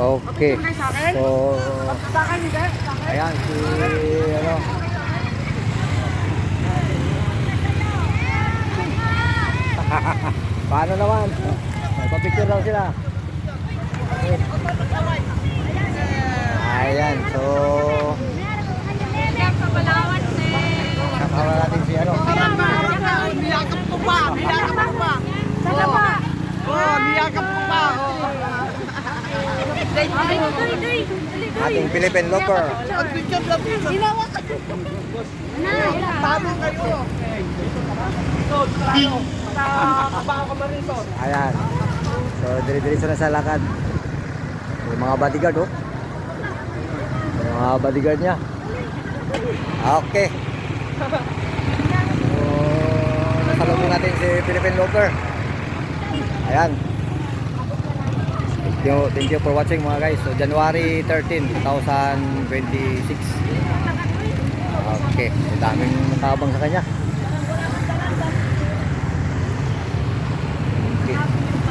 Okay. So, ayan si ano. Paano naman? Magpa-picture daw sila. Ayan, so kasama natin si ano. Niyakap ko pa! Niyakap ko pa! Oh, niyakap ko pa! Ating Philippine lover. Ang picture lang dito. Tama kayo. Ayan. So, dire-diretso na sa lakad. Yung mga bodyguard, oh. Yung mga bodyguard niya. Okay. So, nasalubong natin si Philippine lover. Ayan. Thank you for watching mga guys. So, January 13, 2026. Okay. Daming nakabang sa kanya.